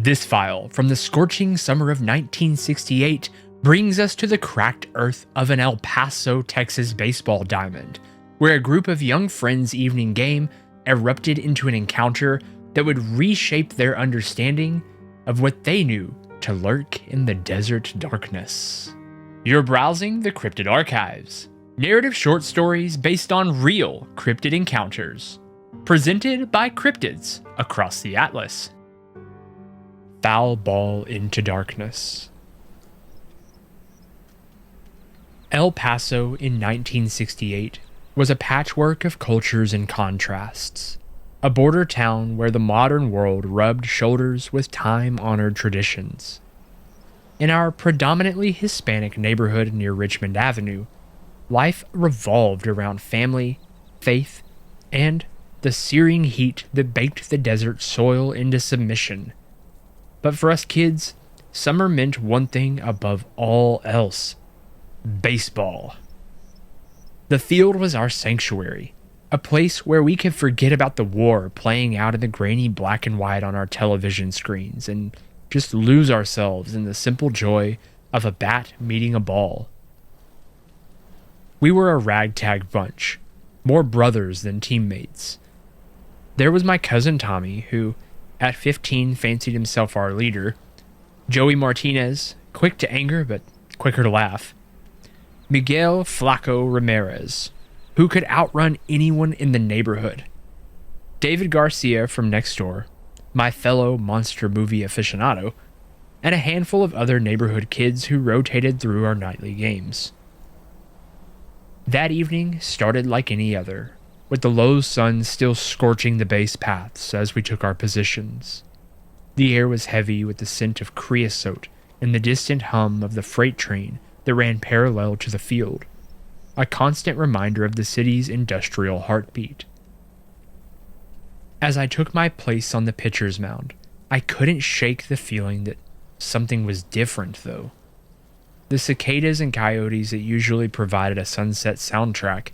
This file from the scorching summer of 1968 brings us to the cracked earth of an El Paso, Texas baseball diamond, where a group of young friends' evening game erupted into an encounter that would reshape their understanding of what they knew to lurk in the desert darkness. You're browsing the Cryptid Archives, narrative short stories based on real cryptid encounters, presented by Cryptids Across the Atlas. Foul ball into darkness. El Paso in 1968 was a patchwork of cultures and contrasts, a border town where the modern world rubbed shoulders with time-honored traditions. In our predominantly Hispanic neighborhood near Richmond Avenue, life revolved around family, faith, and the searing heat that baked the desert soil into submission. But for us kids, summer meant one thing above all else: baseball. The field was our sanctuary, a place where we could forget about the war playing out in the grainy black and white on our television screens and just lose ourselves in the simple joy of a bat meeting a ball. We were a ragtag bunch, more brothers than teammates. There was my cousin Tommy, who at 15 fancied himself our leader, Joey Martinez, quick to anger but quicker to laugh, Miguel Flaco Ramirez, who could outrun anyone in the neighborhood, David Garcia from next door, my fellow monster movie aficionado, and a handful of other neighborhood kids who rotated through our nightly games. That evening started like any other, with the low sun still scorching the base paths as we took our positions. The air was heavy with the scent of creosote and the distant hum of the freight train that ran parallel to the field, a constant reminder of the city's industrial heartbeat. As I took my place on the pitcher's mound, I couldn't shake the feeling that something was different, though. The cicadas and coyotes that usually provided a sunset soundtrack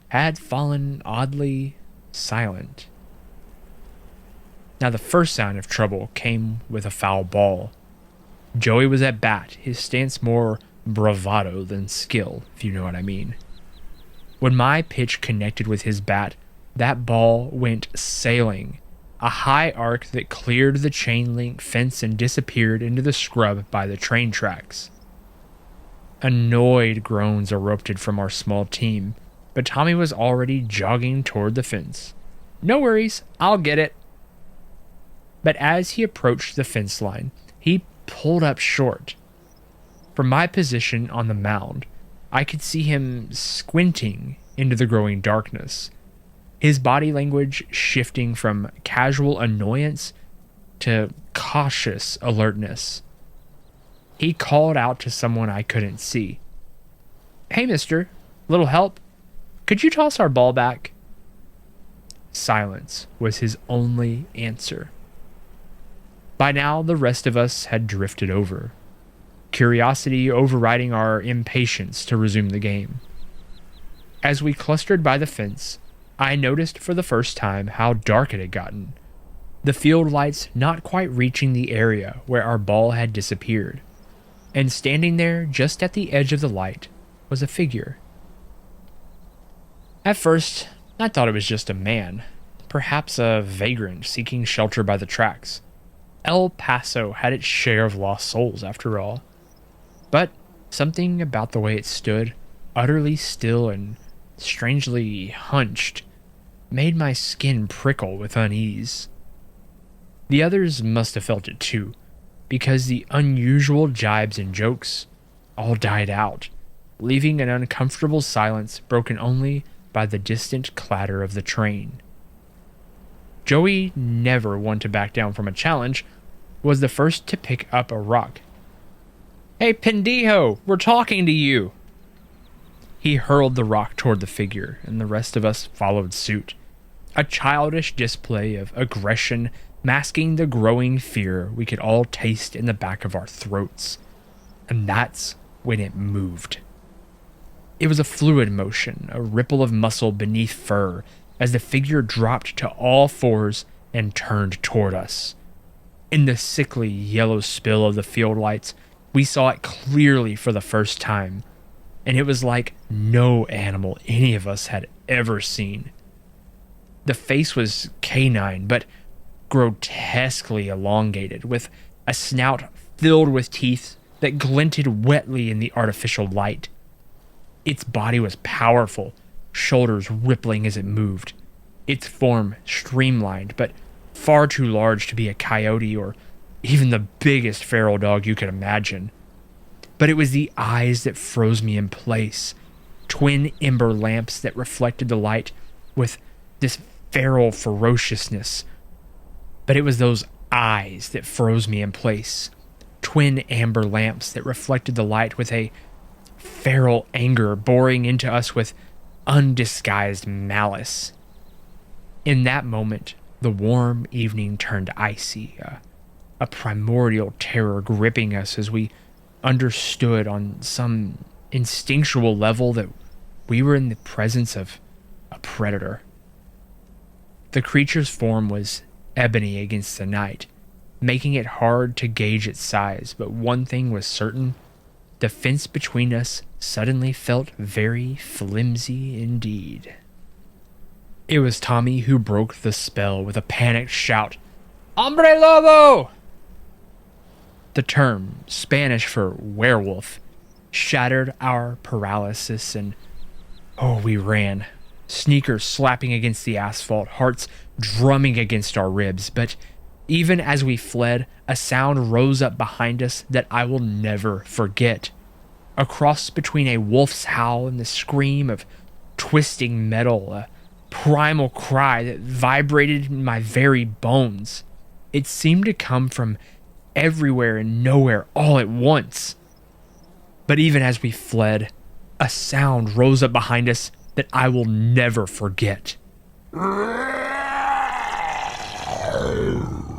had fallen oddly silent. Now, the first sign of trouble came with a foul ball. Joey was at bat, his stance more bravado than skill, if you know what I mean. When my pitch connected with his bat, that ball went sailing, a high arc that cleared the chain-link fence and disappeared into the scrub by the train tracks. Annoyed groans erupted from our small team, but Tommy was already jogging toward the fence. "No worries, I'll get it." But as he approached the fence line, he pulled up short. From my position on the mound, I could see him squinting into the growing darkness, his body language shifting from casual annoyance to cautious alertness. He called out to someone I couldn't see. "Hey, mister, little help? Could you toss our ball back?" Silence was his only answer. By now, the rest of us had drifted over, curiosity overriding our impatience to resume the game. As we clustered by the fence, I noticed for the first time how dark it had gotten, the field lights not quite reaching the area where our ball had disappeared, and standing there just at the edge of the light was a figure. At first, I thought it was just a man, perhaps a vagrant seeking shelter by the tracks. El Paso had its share of lost souls, after all. But something about the way it stood, utterly still and strangely hunched, made my skin prickle with unease. The others must have felt it too, because the unusual jibes and jokes all died out, leaving an uncomfortable silence broken only by the distant clatter of the train. Joey, never one to back down from a challenge, was the first to pick up a rock. "Hey, pendejo, we're talking to you!" He hurled the rock toward the figure, and the rest of us followed suit, a childish display of aggression masking the growing fear we could all taste in the back of our throats. And that's when it moved. It was a fluid motion, a ripple of muscle beneath fur, as the figure dropped to all fours and turned toward us. In the sickly yellow spill of the field lights, we saw it clearly for the first time, and it was like no animal any of us had ever seen. The face was canine, but grotesquely elongated, with a snout filled with teeth that glinted wetly in the artificial light. Its body was powerful, shoulders rippling as it moved, its form streamlined, but far too large to be a coyote or even the biggest feral dog you could imagine. But it was the eyes that froze me in place, twin ember lamps that reflected the light with this feral ferociousness. But it was those eyes that froze me in place, twin amber lamps that reflected the light with a feral anger boring into us with undisguised malice. In that moment, the warm evening turned icy, a primordial terror gripping us as we understood on some instinctual level that we were in the presence of a predator. The creature's form was ebony against the night, making it hard to gauge its size, but one thing was certain: the fence between us suddenly felt very flimsy indeed. It was Tommy who broke the spell with a panicked shout, "Hombre lobo!" The term, Spanish for werewolf, shattered our paralysis, and we ran, sneakers slapping against the asphalt, hearts drumming against our ribs. But even as we fled, a sound rose up behind us that I will never forget. A cross between a wolf's howl and the scream of twisting metal, a primal cry that vibrated in my very bones. It seemed to come from everywhere and nowhere all at once. But even as we fled, a sound rose up behind us that I will never forget.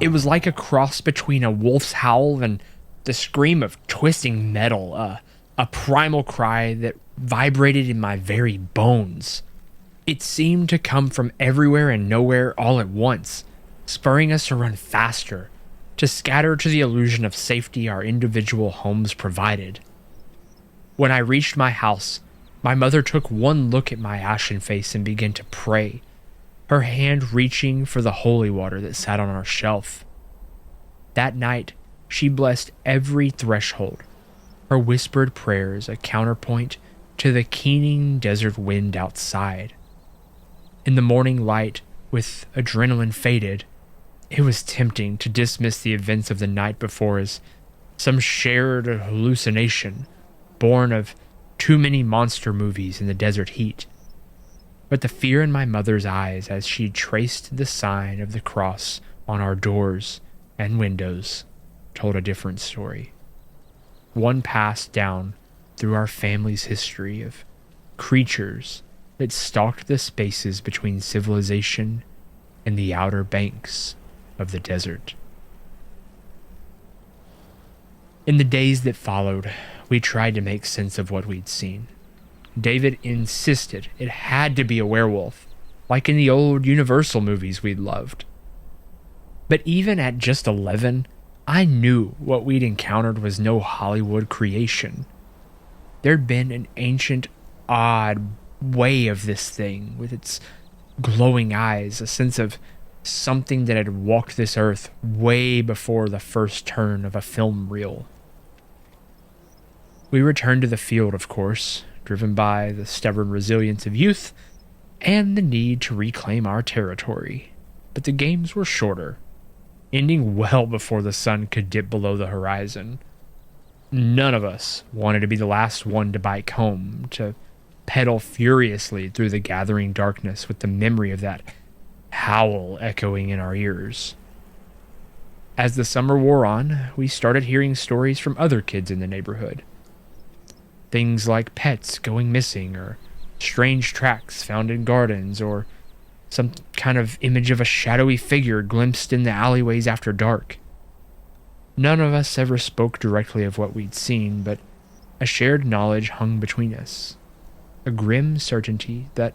It was like a cross between a wolf's howl and the scream of twisting metal, a primal cry that vibrated in my very bones. It seemed to come from everywhere and nowhere all at once, spurring us to run faster, to scatter to the illusion of safety our individual homes provided. When I reached my house, my mother took one look at my ashen face and began to pray, her hand reaching for the holy water that sat on our shelf. That night, she blessed every threshold, her whispered prayers a counterpoint to the keening desert wind outside. In the morning light, with adrenaline faded, it was tempting to dismiss the events of the night before as some shared hallucination born of too many monster movies in the desert heat. But the fear in my mother's eyes as she traced the sign of the cross on our doors and windows told a different story. One passed down through our family's history of creatures that stalked the spaces between civilization and the outer banks of the desert. In the days that followed, we tried to make sense of what we'd seen. David insisted it had to be a werewolf, like in the old Universal movies we'd loved. But even at just 11, I knew what we'd encountered was no Hollywood creation. There'd been an ancient, odd way of this thing, with its glowing eyes, a sense of something that had walked this earth way before the first turn of a film reel. We returned to the field, of course, driven by the stubborn resilience of youth and the need to reclaim our territory. But the games were shorter, ending well before the sun could dip below the horizon. None of us wanted to be the last one to bike home, to pedal furiously through the gathering darkness with the memory of that howl echoing in our ears. As the summer wore on, we started hearing stories from other kids in the neighborhood. Things like pets going missing, or strange tracks found in gardens, or some kind of image of a shadowy figure glimpsed in the alleyways after dark. None of us ever spoke directly of what we'd seen, but a shared knowledge hung between us, a grim certainty that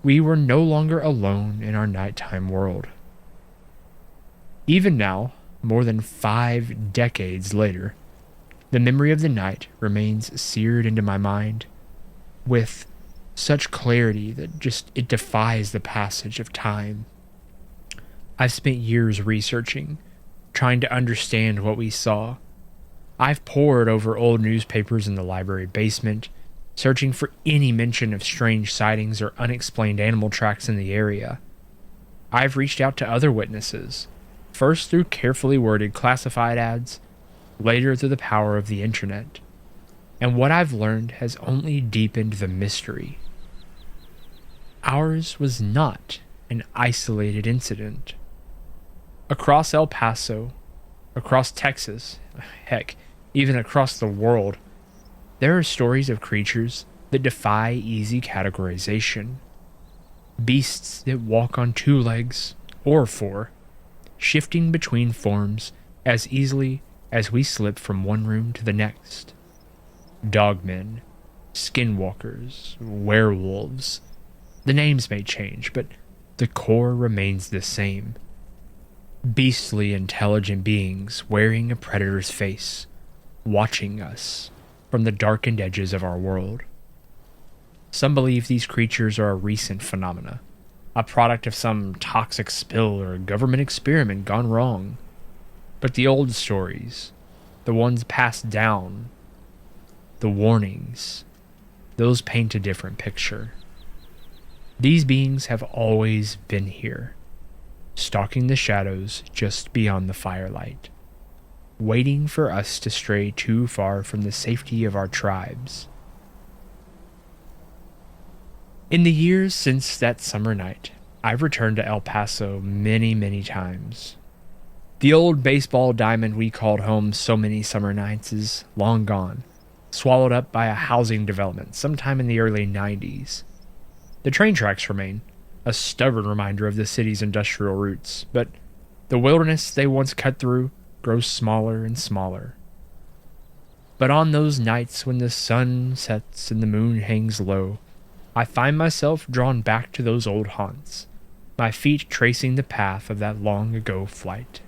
we were no longer alone in our nighttime world. Even now, more than 5 decades later, the memory of the night remains seared into my mind with such clarity that it defies the passage of time. I've spent years researching, trying to understand what we saw. I've pored over old newspapers in the library basement, searching for any mention of strange sightings or unexplained animal tracks in the area. I've reached out to other witnesses, first through carefully worded classified ads, later through the power of the internet. And what I've learned has only deepened the mystery. Ours was not an isolated incident. Across El Paso, across Texas, heck, even across the world, there are stories of creatures that defy easy categorization. Beasts that walk on 2 legs, or 4, shifting between forms as easily as we slip from one room to the next. Dogmen, skinwalkers, werewolves. The names may change, but the core remains the same. Beastly intelligent beings wearing a predator's face, watching us from the darkened edges of our world. Some believe these creatures are a recent phenomena, a product of some toxic spill or government experiment gone wrong. But the old stories, the ones passed down, the warnings, those paint a different picture. These beings have always been here, stalking the shadows just beyond the firelight, waiting for us to stray too far from the safety of our tribes. In the years since that summer night, I've returned to El Paso many, many times. The old baseball diamond we called home so many summer nights is long gone, swallowed up by a housing development sometime in the early 90s. The train tracks remain, a stubborn reminder of the city's industrial roots, but the wilderness they once cut through grows smaller and smaller. But on those nights when the sun sets and the moon hangs low, I find myself drawn back to those old haunts, my feet tracing the path of that long-ago flight.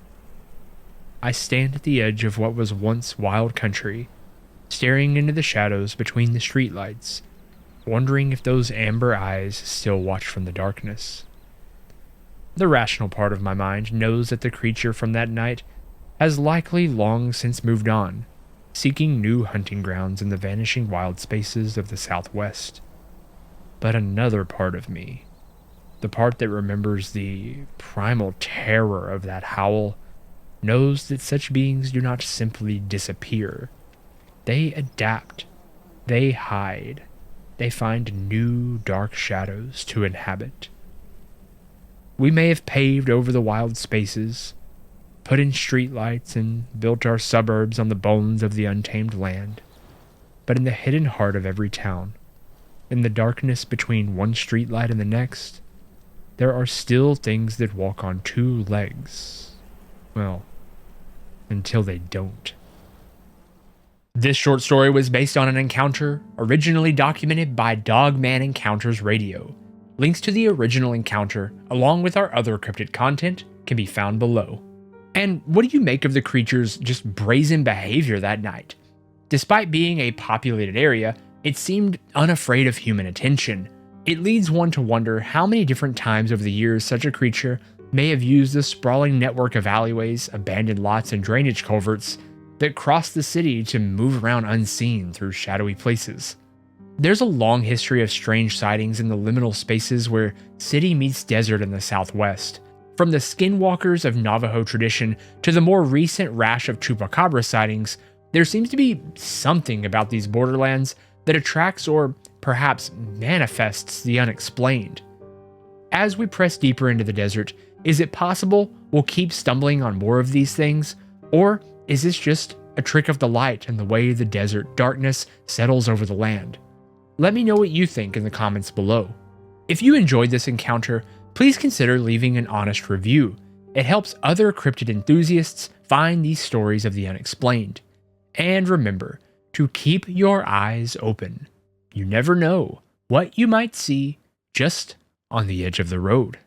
I stand at the edge of what was once wild country, staring into the shadows between the streetlights, wondering if those amber eyes still watch from the darkness. The rational part of my mind knows that the creature from that night has likely long since moved on, seeking new hunting grounds in the vanishing wild spaces of the Southwest. But another part of me, the part that remembers the primal terror of that howl, knows that such beings do not simply disappear. They adapt. They hide. They find new dark shadows to inhabit. We may have paved over the wild spaces, put in streetlights, and built our suburbs on the bones of the untamed land, but in the hidden heart of every town, in the darkness between one streetlight and the next, there are still things that walk on 2 legs. Well, until they don't. This short story was based on an encounter originally documented by Dogman Encounters Radio. Links to the original encounter, along with our other cryptid content, can be found below. And what do you make of the creature's just brazen behavior that night? Despite being a populated area, it seemed unafraid of human attention. It leads one to wonder how many different times over the years such a creature may have used the sprawling network of alleyways, abandoned lots, and drainage culverts that cross the city to move around unseen through shadowy places. There's a long history of strange sightings in the liminal spaces where city meets desert in the Southwest. From the skinwalkers of Navajo tradition to the more recent rash of chupacabra sightings, there seems to be something about these borderlands that attracts or perhaps manifests the unexplained. As we press deeper into the desert, is it possible we'll keep stumbling on more of these things? Or is this just a trick of the light and the way the desert darkness settles over the land? Let me know what you think in the comments below. If you enjoyed this encounter, please consider leaving an honest review. It helps other cryptid enthusiasts find these stories of the unexplained. And remember to keep your eyes open. You never know what you might see just on the edge of the road.